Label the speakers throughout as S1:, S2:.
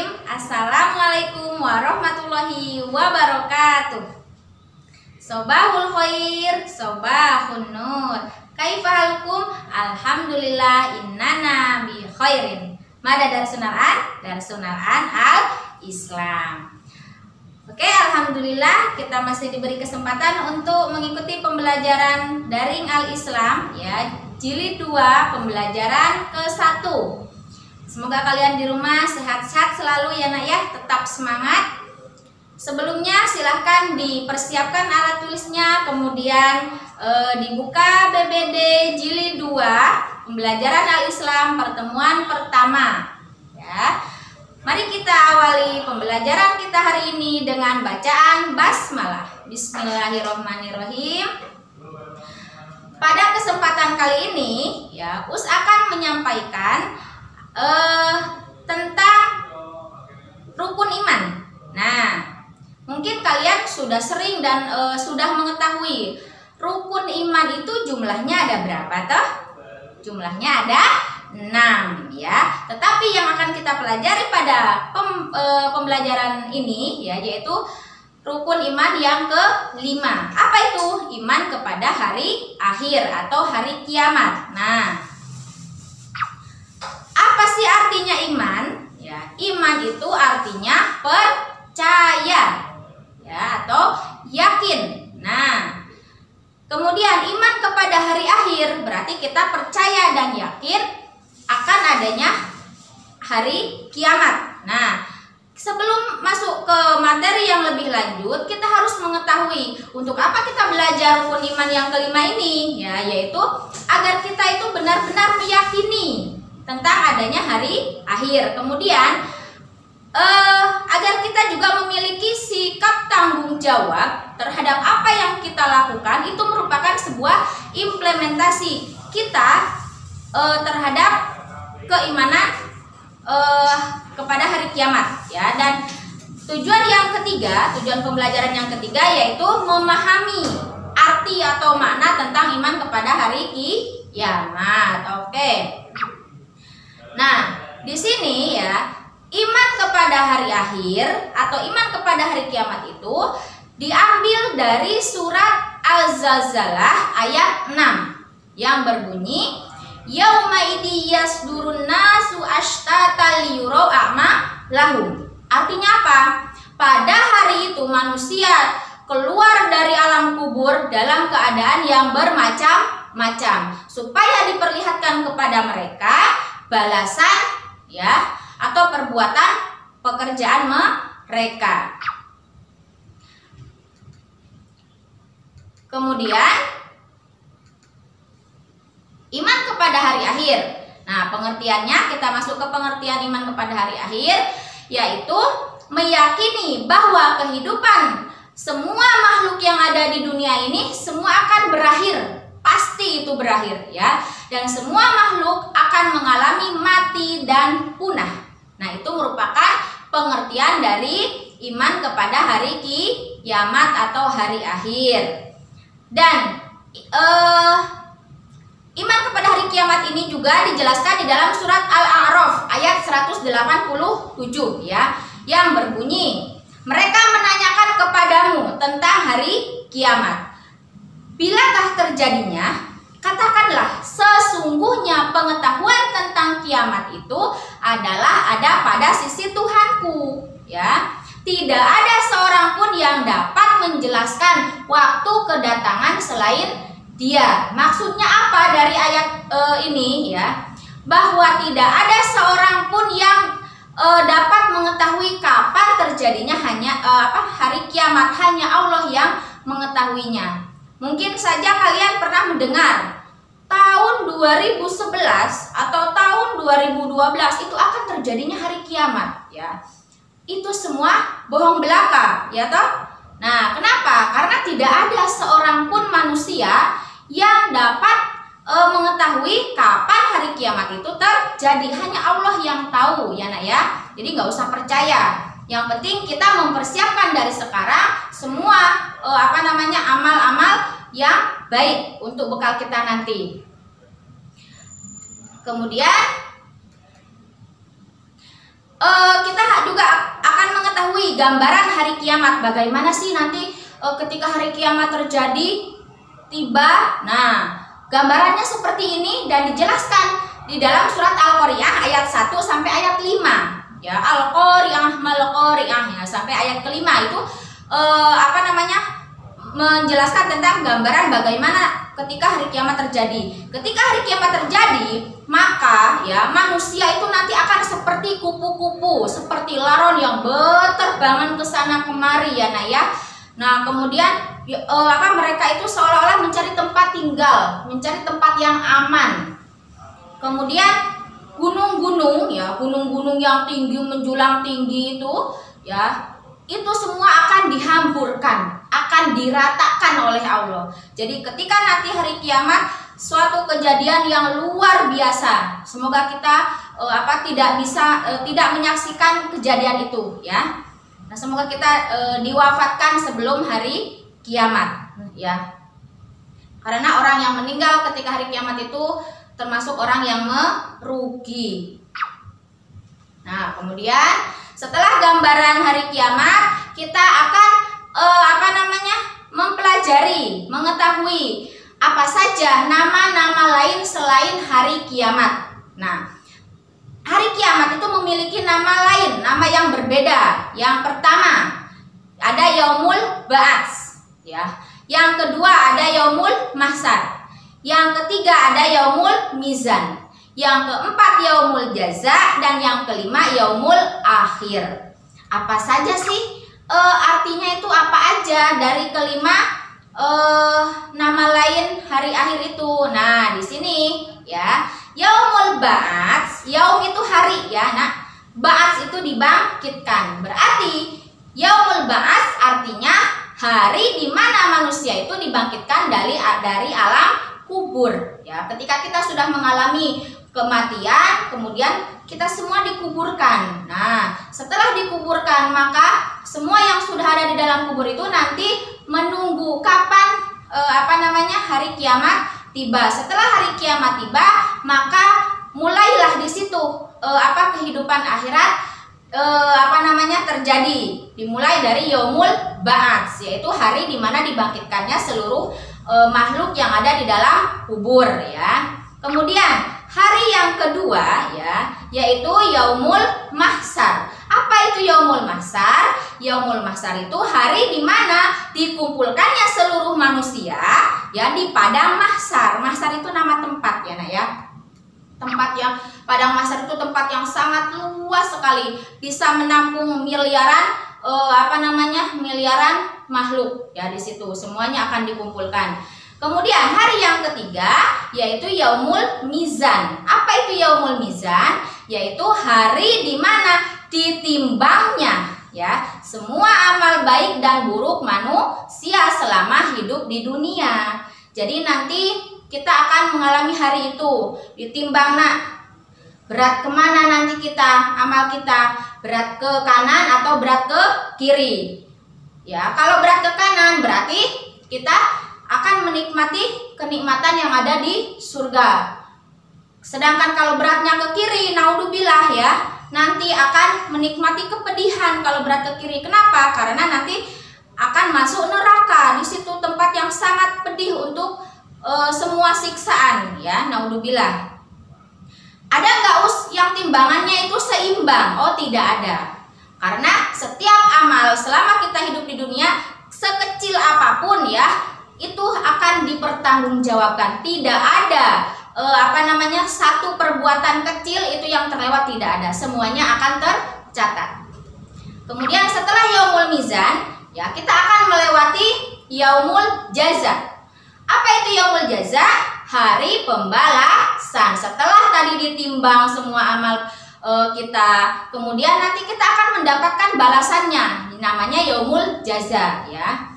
S1: Bismillahirrahmanirrahim. Assalamualaikum warahmatullahi wabarakatuh. Sobahul khair, sobahun nur. Kaifa halukum? Alhamdulillah innana bi khairin. Mada darsunal al-Islam. Oke, alhamdulillah kita masih diberi kesempatan untuk mengikuti pembelajaran daring al-Islam ya, jilid 2 pembelajaran ke-1. Semoga kalian di rumah sehat-sehat selalu ya nak ya, tetap semangat. Sebelumnya silahkan dipersiapkan alat tulisnya, kemudian dibuka BBD jilid 2 pembelajaran al-Islam pertemuan pertama ya. Mari kita awali pembelajaran kita hari ini dengan bacaan basmalah. Bismillahirrahmanirrahim. Pada kesempatan kali ini ya, Us akan menyampaikan tentang rukun iman. Nah, mungkin kalian sudah sering dan sudah mengetahui rukun iman itu jumlahnya ada berapa toh? Jumlahnya ada 6 ya. Tetapi yang akan kita pelajari pada pembelajaran ini ya, yaitu rukun iman yang ke-5. Apa itu? Iman kepada hari akhir atau hari kiamat. Nah, apa sih artinya iman? Ya, iman itu artinya percaya ya, atau yakin. Nah, kemudian iman kepada hari akhir berarti kita percaya dan yakin akan adanya hari kiamat. Nah, sebelum masuk ke materi yang lebih lanjut, kita harus mengetahui untuk apa kita belajar rukun iman yang ke-5 ini ya, yaitu agar kita itu benar-benar meyakini tentang adanya hari akhir. Kemudian agar kita juga memiliki sikap tanggung jawab terhadap apa yang kita lakukan, itu merupakan sebuah implementasi kita terhadap keimanan kepada hari kiamat ya. Dan tujuan pembelajaran yang ketiga yaitu memahami arti atau makna tentang iman kepada hari kiamat. Oke. Nah, di sini ya, iman kepada hari akhir atau iman kepada hari kiamat itu diambil dari surat Al-Zalzalah ayat 6 yang berbunyi yauma idzi yasdurun nasu ashtata liyurau a'malahum. Artinya apa? Pada hari itu manusia keluar dari alam kubur dalam keadaan yang bermacam-macam supaya diperlihatkan kepada mereka balasan ya atau perbuatan pekerjaan mereka. Kemudian iman kepada hari akhir. Nah, pengertiannya kita masuk ke pengertian iman kepada hari akhir, yaitu meyakini bahwa kehidupan semua makhluk yang ada di dunia ini semua akan berakhir. Pasti itu berakhir ya. Dan semua makhluk akan mengalami mati dan punah. Nah, itu merupakan pengertian dari iman kepada hari kiamat atau hari akhir. Dan iman kepada hari kiamat ini juga dijelaskan di dalam surat Al-A'raf ayat 187 ya, yang berbunyi, mereka menanyakan kepadamu tentang hari kiamat. Bilakah terjadinya? Katakanlah, sesungguhnya pengetahuan tentang kiamat itu adalah ada pada sisi Tuhanku ya. Tidak ada seorang pun yang dapat menjelaskan waktu kedatangan selain Dia. Maksudnya apa dari ayat ini ya? Bahwa tidak ada seorang pun yang dapat mengetahui kapan terjadinya hari kiamat, hanya Allah yang mengetahuinya. Mungkin saja kalian pernah mendengar tahun 2011 atau tahun 2012 itu akan terjadinya hari kiamat ya. Itu semua bohong belaka ya toh. Nah, kenapa? Karena tidak ada seorang pun manusia yang dapat mengetahui kapan hari kiamat itu terjadi, hanya Allah yang tahu ya nak ya. Jadi nggak usah percaya. Yang penting kita mempersiapkan dari sekarang semua amal-amal yang baik untuk bekal kita nanti. Kemudian kita juga akan mengetahui gambaran hari kiamat. Bagaimana sih nanti ketika hari kiamat terjadi tiba. Nah, gambarannya seperti ini dan dijelaskan di dalam surat Al-Qari'ah ayat 1 sampai ayat 5. Ya, Al-Qari'ah mal-Qari'ah ya, sampai ayat kelima itu menjelaskan tentang gambaran bagaimana ketika hari kiamat terjadi. Ketika hari kiamat terjadi, maka ya manusia itu nanti akan seperti kupu-kupu, seperti laron yang berterbangan ke sana kemari ya nah ya. Nah, kemudian mereka itu seolah-olah mencari tempat tinggal, mencari tempat yang aman. Kemudian gunung-gunung ya, gunung-gunung yang tinggi menjulang tinggi itu semua akan dihamburkan, akan diratakan oleh Allah. Jadi ketika nanti hari kiamat, suatu kejadian yang luar biasa. Semoga kita tidak menyaksikan kejadian itu ya. Nah, semoga kita diwafatkan sebelum hari kiamat ya. Karena orang yang meninggal ketika hari kiamat itu termasuk orang yang merugi. Nah, kemudian setelah gambaran hari kiamat, kita akan mempelajari, mengetahui apa saja nama-nama lain selain hari kiamat. Nah, hari kiamat itu memiliki nama lain, nama yang berbeda. Yang pertama, ada Yaumul Ba'ats, ya. Yang kedua ada Yaumul Mahsyar. Yang ketiga ada Yaumul Mizan. Yang keempat Yaumul Jaza, dan yang kelima Yaumul Akhir. Apa saja sih artinya itu, apa aja dari kelima nama lain hari akhir itu? Nah, di sini ya, Yaumul Ba'ats, yaum itu hari ya. Nah, Ba'ats itu dibangkitkan. Berarti Yaumul Ba'ats artinya hari di mana manusia itu dibangkitkan dari alam kubur ya. Ketika kita sudah mengalami kematian, kemudian kita semua dikuburkan. Nah, setelah dikuburkan, maka semua yang sudah ada di dalam kubur itu nanti menunggu kapan hari kiamat tiba. Setelah hari kiamat tiba, maka mulailah di situ kehidupan akhirat terjadi. Dimulai dari Yaumul Ba'ats, yaitu hari di mana dibangkitkannya seluruh makhluk yang ada di dalam kubur ya. Kemudian hari yang kedua ya, yaitu Yaumul Mahsyar. Apa itu Yaumul Mahsyar? Yaumul Mahsyar itu hari di mana dikumpulkannya seluruh manusia ya di padang mahsyar. Mahsyar itu nama tempat ya nak ya. Padang mahsyar itu tempat yang sangat luas sekali, bisa menampung miliaran makhluk ya. Di situ semuanya akan dikumpulkan. Kemudian hari yang ketiga yaitu Yaumul Mizan. Apa itu Yaumul Mizan? Yaitu hari di mana ditimbangnya ya semua amal baik dan buruk manusia selama hidup di dunia. Jadi nanti kita akan mengalami hari itu, ditimbang nak, berat kemana nanti kita, amal kita, berat ke kanan atau berat ke kiri ya. Kalau berat ke kanan berarti kita akan menikmati kenikmatan yang ada di surga. Sedangkan kalau beratnya ke kiri, naudzubillah ya, nanti akan menikmati kepedihan kalau berat ke kiri. Kenapa? Karena nanti akan masuk neraka. Di situ tempat yang sangat pedih untuk semua siksaan ya, naudzubillah. Ada nggak yang timbangannya itu seimbang? Oh, tidak ada. Karena setiap amal selama kita hidup di dunia, sekecil apapun ya, itu akan dipertanggungjawabkan. Tidak ada satu perbuatan kecil itu yang terlewat, tidak ada. Semuanya akan tercatat. Kemudian setelah Yaumul Mizan ya, kita akan melewati Yaumul Jaza. Apa itu Yaumul Jaza? Hari pembalasan. Setelah tadi ditimbang semua amal kita, kemudian nanti kita akan mendapatkan balasannya, namanya Yaumul Jaza ya.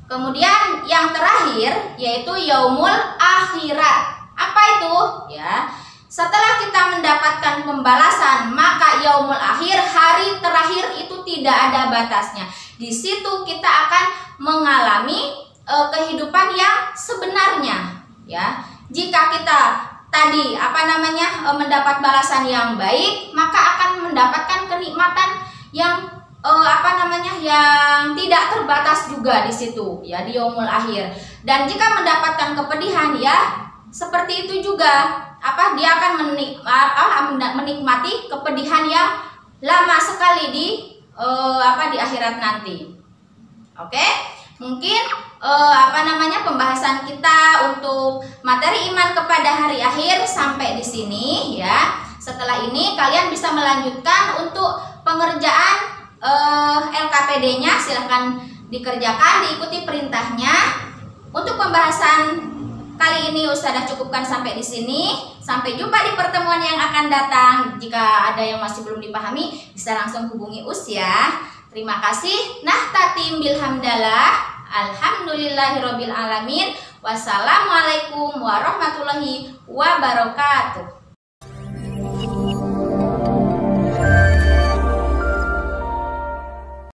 S1: Kemudian yang terakhir yaitu Yaumul Akhirat. Apa itu? Ya, setelah kita mendapatkan pembalasan, maka Yaumul Akhir, hari terakhir itu tidak ada batasnya. Di situ kita akan mengalami kehidupan yang sebenarnya. Ya, jika kita tadi mendapat balasan yang baik, maka akan mendapatkan kenikmatan yang yang tidak terbatas juga di situ ya, di yaumul akhir. Dan jika mendapatkan kepedihan ya seperti itu juga, dia akan menikmati kepedihan yang lama sekali di akhirat nanti. Oke, mungkin pembahasan kita untuk materi iman kepada hari akhir sampai di sini ya. Setelah ini kalian bisa melanjutkan untuk pengerjaan LKPD-nya, silahkan dikerjakan, diikuti perintahnya. Untuk pembahasan kali ini Ustazah cukupkan sampai di sini. Sampai jumpa di pertemuan yang akan datang. Jika ada yang masih belum dipahami, bisa langsung hubungi Us ya. Terima kasih. Nahtatim bilhamdalah. Alhamdulillahirobbil alamin. Wassalamualaikum warahmatullahi wabarakatuh.